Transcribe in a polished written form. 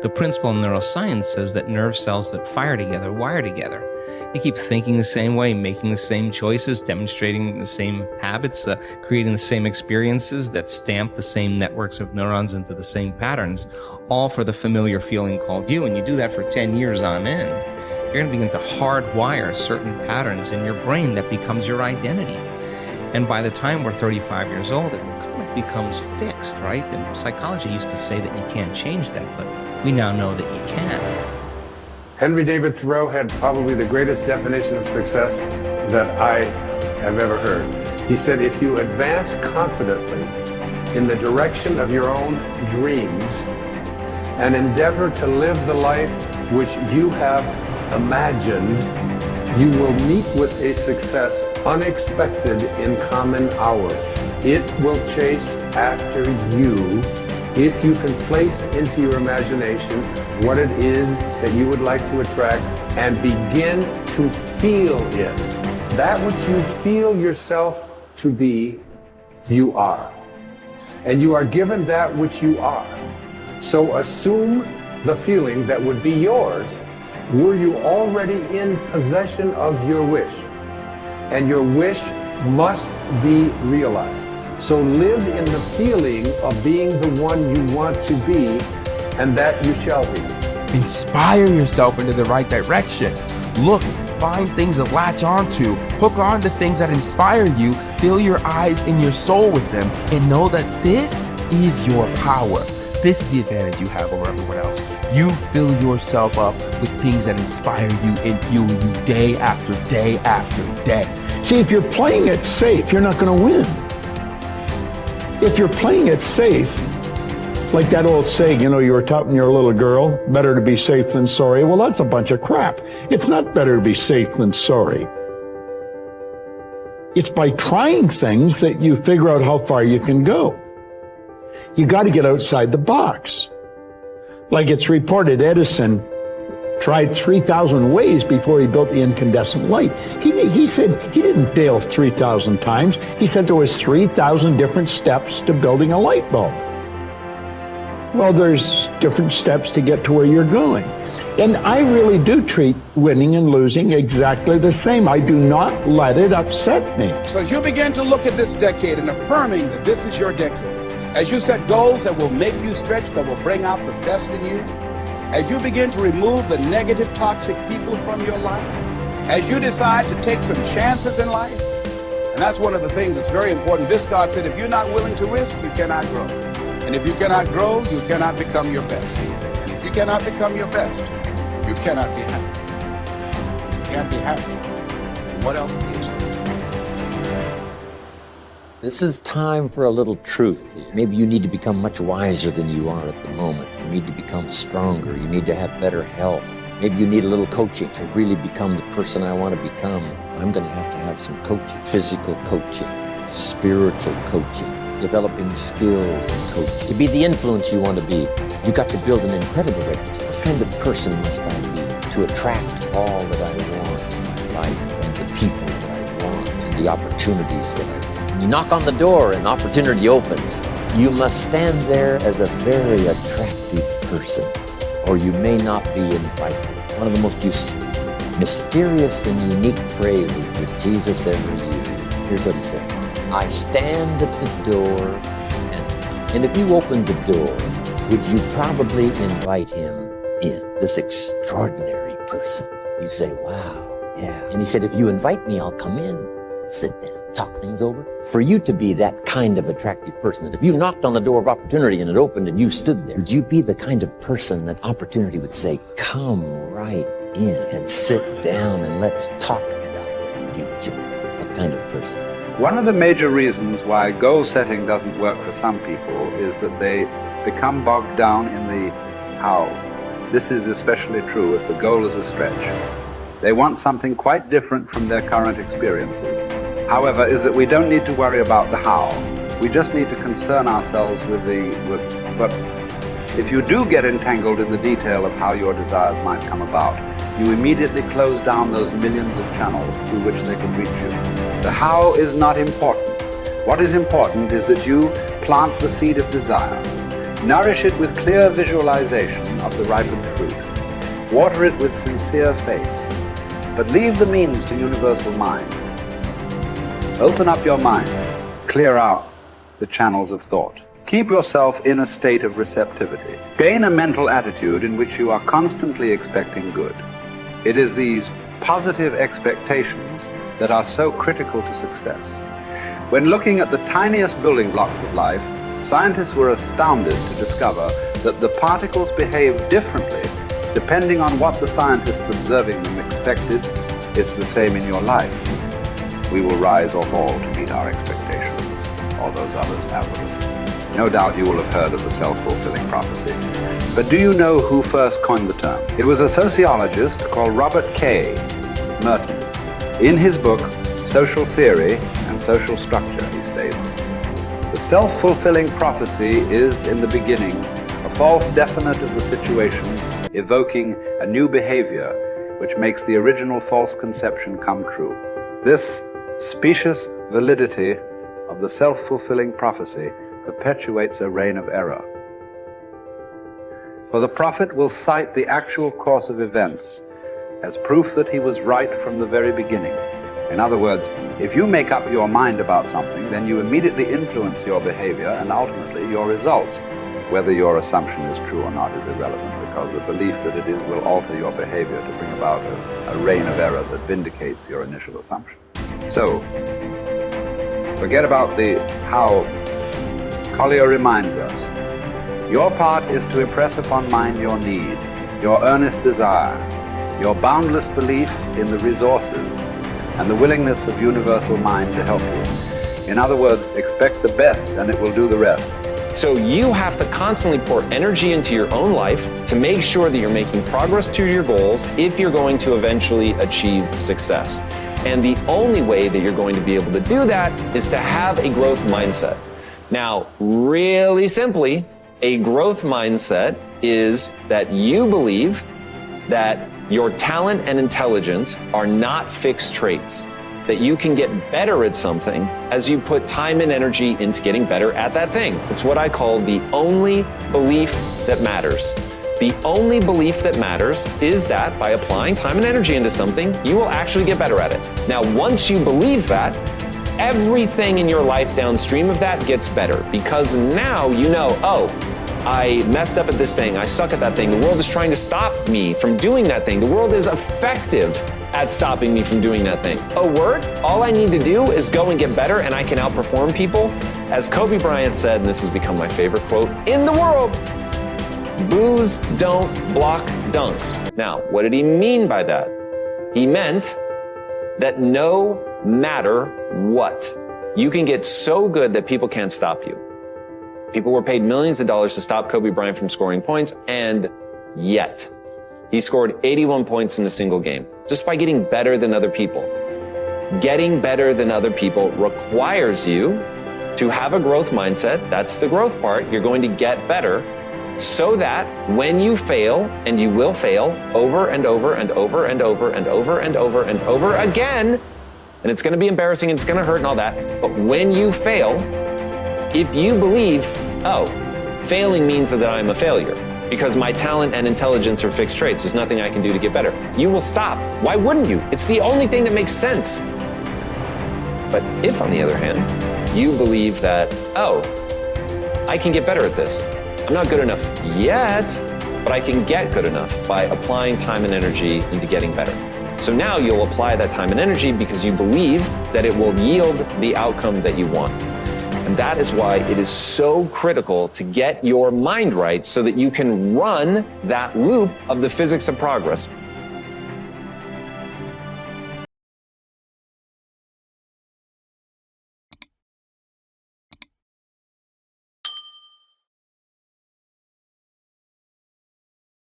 The principle in neuroscience says that nerve cells that fire together wire together. You keep thinking the same way, making the same choices, demonstrating the same habits, creating the same experiences that stamp the same networks of neurons into the same patterns, all for the familiar feeling called you. And you do that for 10 years on end. You're going to begin to hardwire certain patterns in your brain that becomes your identity. And by the time we're 35 years old, it kind of becomes fixed, right? And psychology used to say that you can't change that, but we now know that you can. Henry David Thoreau had probably the greatest definition of success that I have ever heard. He said, if you advance confidently in the direction of your own dreams and endeavor to live the life which you have imagined, you will meet with a success unexpected in common hours. It will chase after you if you can place into your imagination what it is that you would like to attract and begin to feel it. That which you feel yourself to be, you are. And you are given that which you are. So assume the feeling that would be yours were you already in possession of your wish. And your wish must be realized. So live in the feeling of being the one you want to be, and that you shall be. Inspire yourself into the right direction. Look, find things to latch onto, hook on to things that inspire you, fill your eyes and your soul with them, and know that this is your power. This is the advantage you have over everyone else. You fill yourself up with things that inspire you and fuel you day after day after day. See, if you're playing it safe, you're not going to win. If you're playing it safe, like that old saying, you know, you were taught when you were a little girl, better to be safe than sorry. Well, that's a bunch of crap. It's not better to be safe than sorry. It's by trying things that you figure out how far you can go. You got to get outside the box. Like it's reported, Edison tried 3,000 ways before he built the incandescent light. He said he didn't fail 3,000 times. He said there was 3,000 different steps to building a light bulb. Well, there's different steps to get to where you're going. And I really do treat winning and losing exactly the same. I do not let it upset me. So as you begin to look at this decade and affirming that this is your decade, as you set goals that will make you stretch, that will bring out the best in you, as you begin to remove the negative, toxic people from your life, as you decide to take some chances in life, and that's one of the things that's very important. This God said, if you're not willing to risk, you cannot grow. And if you cannot grow, you cannot become your best. And if you cannot become your best, you cannot be happy. You can't be happy. And what else is there? This is time for a little truth here. Maybe you need to become much wiser than you are at the moment. You need to become stronger. You need to have better health. Maybe you need a little coaching to really become the person I want to become. I'm going to have some coaching. Physical coaching, spiritual coaching, developing skills coaching. To be the influence you want to be, you got to build an incredible reputation. What kind of person must I be to attract all that I want in life and the people that I want and the opportunities that I want? When you knock on the door and opportunity opens, you must stand there as a very attractive person, or you may not be invited. One of the most mysterious and unique phrases that Jesus ever used. Here's what he said. I stand at the door and if you opened the door, would you probably invite him in? This extraordinary person. You say, wow, yeah. And he said, if you invite me, I'll come in, sit down, talk things over. For you to be that kind of attractive person, that if you knocked on the door of opportunity and it opened and you stood there, would you be the kind of person that opportunity would say, come right in and sit down and let's talk about the future? What kind of person? One of the major reasons why goal setting doesn't work for some people is that they become bogged down in the how. This is especially true if the goal is a stretch. They want something quite different from their current experiences. However, is that we don't need to worry about the how. We just need to concern ourselves with but if you do get entangled in the detail of how your desires might come about, you immediately close down those millions of channels through which they can reach you. The how is not important. What is important is that you plant the seed of desire. Nourish it with clear visualization of the ripened fruit. Water it with sincere faith. But leave the means to universal mind. Open up your mind. Clear out the channels of thought. Keep yourself in a state of receptivity. Gain a mental attitude in which you are constantly expecting good. It is these positive expectations that are so critical to success. When looking at the tiniest building blocks of life, scientists were astounded to discover that the particles behave differently depending on what the scientists observing them expected. It's the same in your life. We will rise or fall to meet our expectations, or those others have with us. No doubt you will have heard of the self-fulfilling prophecy. But do you know who first coined the term? It was a sociologist called Robert K. Merton. In his book, Social Theory and Social Structure, he states, the self-fulfilling prophecy is, in the beginning, a false definite of the situations, evoking a new behavior which makes the original false conception come true. This specious validity of the self-fulfilling prophecy perpetuates a reign of error. For the prophet will cite the actual course of events as proof that he was right from the very beginning. In other words, if you make up your mind about something, then you immediately influence your behavior and ultimately your results. Whether your assumption is true or not is irrelevant, because the belief that it is will alter your behavior to bring about a reign of error that vindicates your initial assumption. So, forget about the how. Collier reminds us, your part is to impress upon mind your need, your earnest desire, your boundless belief in the resources, and the willingness of universal mind to help you. In other words, expect the best and it will do the rest. So you have to constantly pour energy into your own life to make sure that you're making progress to your goals if you're going to eventually achieve success. And the only way that you're going to be able to do that is to have a growth mindset. Now, really simply, a growth mindset is that you believe that your talent and intelligence are not fixed traits, that you can get better at something as you put time and energy into getting better at that thing. It's what I call the only belief that matters. The only belief that matters is that by applying time and energy into something, you will actually get better at it. Now, once you believe that, everything in your life downstream of that gets better, because now you know, oh, I messed up at this thing, I suck at that thing, the world is trying to stop me from doing that thing, the world is effective at stopping me from doing that thing. Oh, word? All I need to do is go and get better and I can outperform people. As Kobe Bryant said, and this has become my favorite quote in the world, boos don't block dunks. Now, what did he mean by that? He meant that no matter what, you can get so good that people can't stop you. People were paid millions of dollars to stop Kobe Bryant from scoring points, and yet he scored 81 points in a single game, just by getting better than other people. Getting better than other people requires you to have a growth mindset. That's the growth part. You're going to get better so that when you fail, and you will fail over and over and over and over and over and over and over again, and it's going to be embarrassing and it's going to hurt and all that, but when you fail, if you believe, oh, failing means that I'm a failure because my talent and intelligence are fixed traits, there's nothing I can do to get better, you will stop. Why wouldn't you? It's the only thing that makes sense. But if, on the other hand, you believe that, oh, I can get better at this. I'm not good enough yet, but I can get good enough by applying time and energy into getting better. So now you'll apply that time and energy because you believe that it will yield the outcome that you want. And that is why it is so critical to get your mind right so that you can run that loop of the physics of progress.